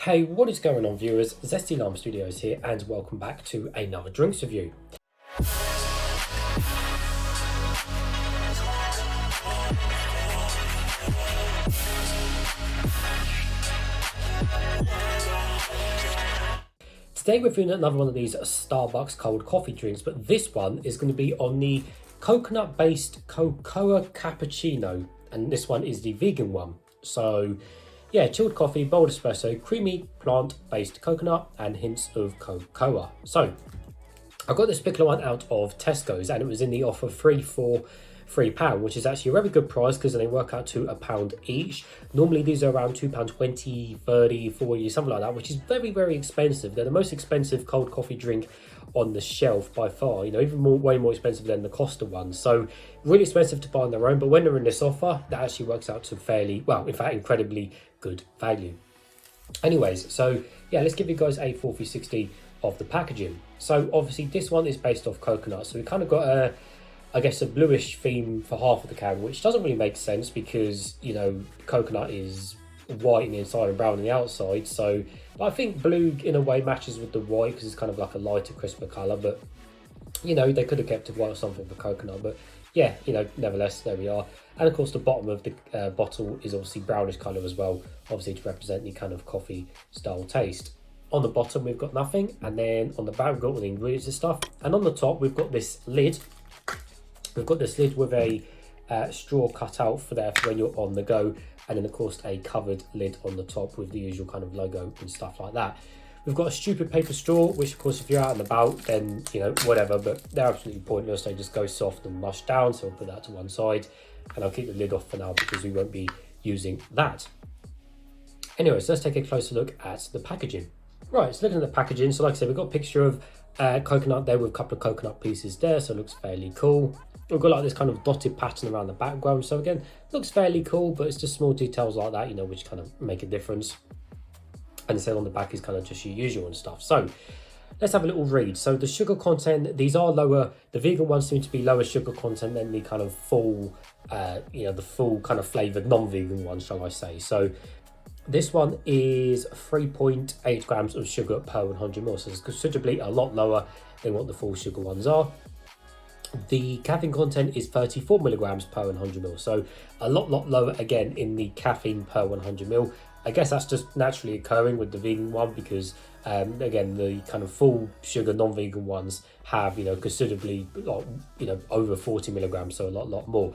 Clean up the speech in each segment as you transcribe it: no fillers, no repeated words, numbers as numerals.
Hey, what is going on, viewers? Zesty Lime Studios here, and welcome back to another drinks review. Today we're reviewing another one of these Starbucks cold coffee drinks, but this one is going to be on the coconut-based cocoa cappuccino, and this one is the vegan one. So yeah, chilled coffee, bold espresso, creamy plant-based coconut, and hints of cocoa. So I got this particular one out of Tesco's, and it was in the offer 3 for £3, which is actually a very good price because they work out to £1 each. Normally these are around £2.20, 30, 40, something like that, which is very, very expensive. They're the most expensive cold coffee drink on the shelf by far, you know, even way more expensive than the Costa ones. So really expensive to buy on their own, but when they're in this offer, that actually works out to fairly, well, in fact, incredibly good value. Anyways, so yeah, let's give you guys a 4x60 of the packaging. So obviously this one is based off coconut, so we kind of got a, I guess, a bluish theme for half of the can, which doesn't really make sense because, you know, coconut is white on the inside and brown on the outside. So, but I think blue in a way matches with the white because it's kind of like a lighter, crisper colour. But, you know, they could have kept it white or something for coconut. But yeah, you know, nevertheless, there we are. And of course, the bottom of the bottle is obviously brownish colour as well, obviously to represent the kind of coffee style taste. On the bottom, we've got nothing. And then on the back, we've got all the ingredients and stuff. And on the top, we've got this lid. We've got this lid with a straw cut out for there for when you're on the go, and then of course a covered lid on the top with the usual kind of logo and stuff like that. We've got a stupid paper straw, which of course if you're out and about, then, you know, whatever, but they're absolutely pointless. They just go soft and mush down, so I'll put that to one side and I'll keep the lid off for now because we won't be using that. Anyway, so let's take a closer look at the packaging. Right, so looking at the packaging, so like I said, we've got a picture of coconut there with a couple of coconut pieces there, so it looks fairly cool. We've got like this kind of dotted pattern around the background, so again, looks fairly cool, but it's just small details like that, you know, which kind of make a difference. And the same on the back is kind of just your usual and stuff. So let's have a little read. So the sugar content, these are lower, the vegan ones seem to be lower sugar content than the kind of full, you know, the full kind of flavoured non-vegan ones, shall I say. So this one is 3.8 grams of sugar per 100 ml, so it's considerably a lot lower than what the full sugar ones are. The caffeine content is 34 milligrams per 100 ml, so a lot lower again in the caffeine per 100 ml. I guess that's just naturally occurring with the vegan one because, again, the kind of full sugar non-vegan ones have, you know, considerably, you know, over 40 milligrams, so a lot more.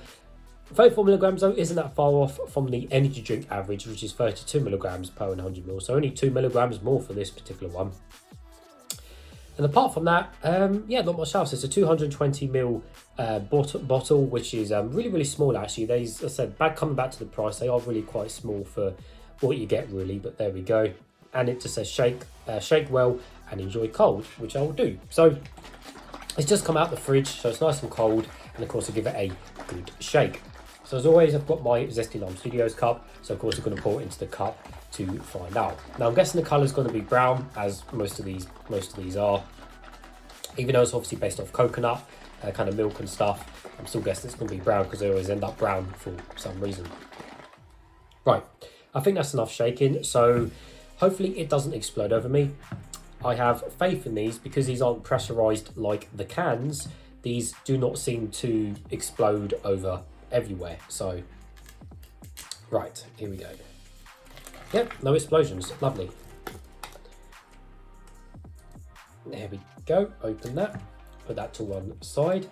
34 milligrams though isn't that far off from the energy drink average, which is 32 milligrams per 100 ml, so only 2 milligrams more for this particular one. And apart from that, yeah, not much else. It's a 220 ml bottle, which is really small actually. As I said, coming back to the price, they are really quite small for what you get really, but there we go. And it just says shake well and enjoy cold, which I will do. So it's just come out the fridge, so it's nice and cold, and of course I'll give it a good shake. So as always, I've got my Zesty Lime Studios cup, so of course I'm going to pour it into the cup to find out. Now I'm guessing the colour is going to be brown, as most of these are. Even though it's obviously based off coconut, kind of milk and stuff, I'm still guessing it's going to be brown because they always end up brown for some reason. Right, I think that's enough shaking, so hopefully it doesn't explode over me. I have faith in these because these aren't pressurised like the cans. These do not seem to explode over everywhere. So, right, here we go. Yep, no explosions, lovely. There we go, open that, put that to one side.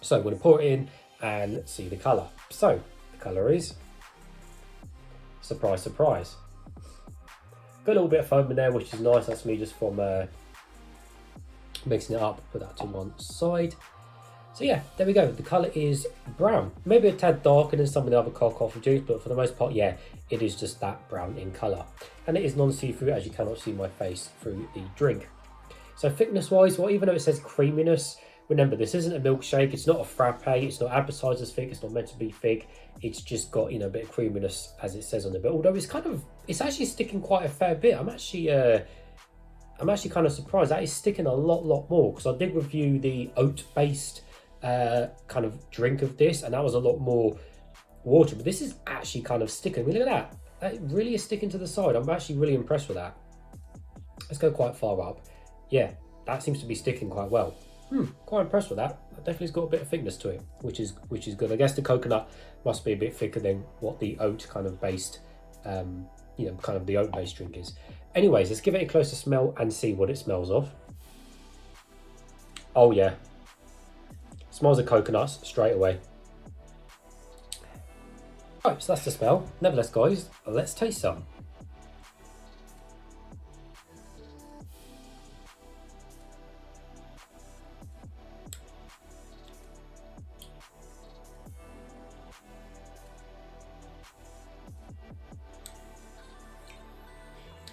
So I'm going to pour it in and see the colour. So the colour is, surprise, surprise. Got a little bit of foam in there, which is nice. That's me just from mixing it up. Put that to one side. So yeah, there we go. The colour is brown. Maybe a tad darker than some of the other cold coffee drinks, but for the most part, yeah, it is just that brown in colour. And it is non-see-through, as you cannot see my face through the drink. So thickness-wise, well, even though it says creaminess, remember, this isn't a milkshake. It's not a frappe. It's not advertised as thick. It's not meant to be thick. It's just got, you know, a bit of creaminess, as it says on the bit. Although it's actually sticking quite a fair bit. I'm actually kind of surprised. That is sticking a lot more, because I did review the oat-based kind of drink of this, and that was a lot more water, but this is actually kind of sticking. I mean, look at that. That really is sticking to the side. I'm actually really impressed with that. Let's go quite far up. Yeah, that seems to be sticking quite well. Quite impressed with that. That definitely's got a bit of thickness to it, which is good. I guess the coconut must be a bit thicker than what the oat kind of based, you know, kind of the oat based drink is. Anyways, let's give it a closer smell and see what it smells of. Oh yeah, smells of coconuts straight away. Right, so that's the smell. Nevertheless, guys, let's taste some.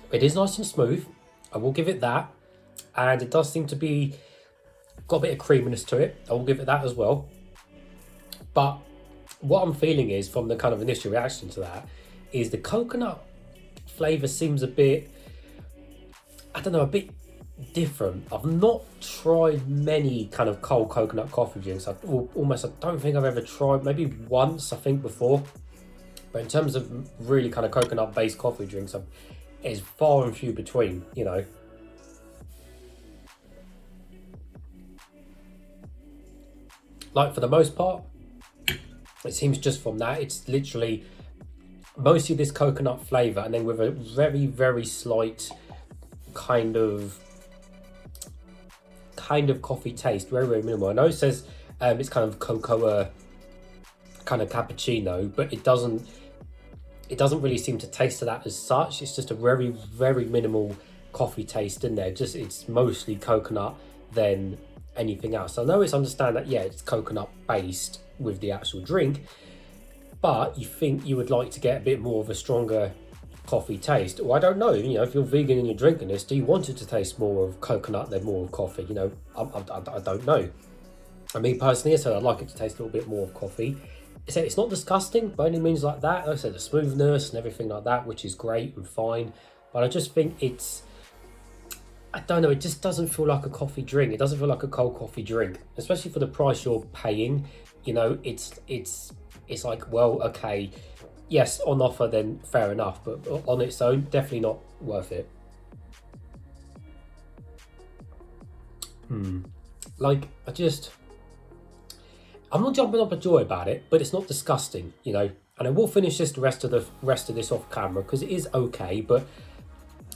It is nice and smooth. I will give it that. And it does seem to be got a bit of creaminess to it. I will give it that as well. But what I'm feeling is, from the kind of initial reaction to that, is the coconut flavour seems a bit, I don't know, a bit different. I've not tried many kind of cold coconut coffee drinks. I don't think I've ever tried, maybe once I think before. But in terms of really kind of coconut based coffee drinks, it's far and few between, you know. Like, for the most part, it seems just from that, it's literally mostly this coconut flavour, and then with a very, very slight kind of coffee taste, very, very minimal. I know it says it's kind of cocoa, kind of cappuccino, but it doesn't really seem to taste to that as such. It's just a very, very minimal coffee taste in there. Just, it's mostly coconut than anything else. I know it's understand that, yeah, it's coconut based with the actual drink, but you think you would like to get a bit more of a stronger coffee taste. Well, I don't know, you know, if you're vegan and you're drinking this, do you want it to taste more of coconut than more of coffee? You know, I don't know. I mean, personally, I said I'd like it to taste a little bit more of coffee. So it's not disgusting by any means like that. Like I said, the smoothness and everything like that, which is great and fine. But I just think it's, I don't know, it just doesn't feel like a coffee drink. It doesn't feel like a cold coffee drink, especially for the price you're paying. You know, it's like, well, okay, yes, on offer, then fair enough. But on its own, definitely not worth it. Like, I'm not jumping up a joy about it, but it's not disgusting, you know. And I will finish the rest of this off camera because it is okay. But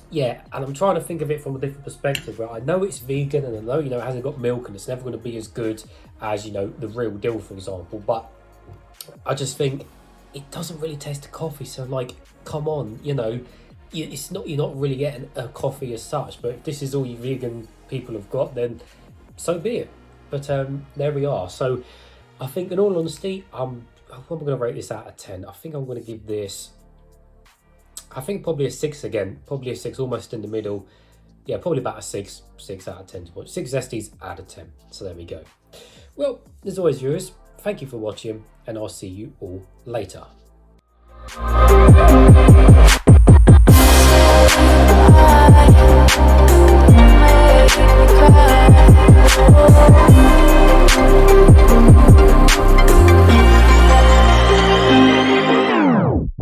yeah, and I'm trying to think of it from a different perspective. Where I know it's vegan, and I know, you know, it hasn't got milk, and it's never going to be as good as, you know, the real deal, for example. But I just think it doesn't really taste of coffee. So, like, come on, you know, you're not really getting a coffee as such. But if this is all you vegan people have got, then so be it. But there we are. So I think, in all honesty, what am I going to rate this out of 10? I think I'm going to give this, I think probably a 6 again. Probably a 6, almost in the middle. Yeah, probably about a 6 out of 10 to watch. 6 Zesties out of 10. So there we go. Well, as always, viewers, thank you for watching, and I'll see you all later.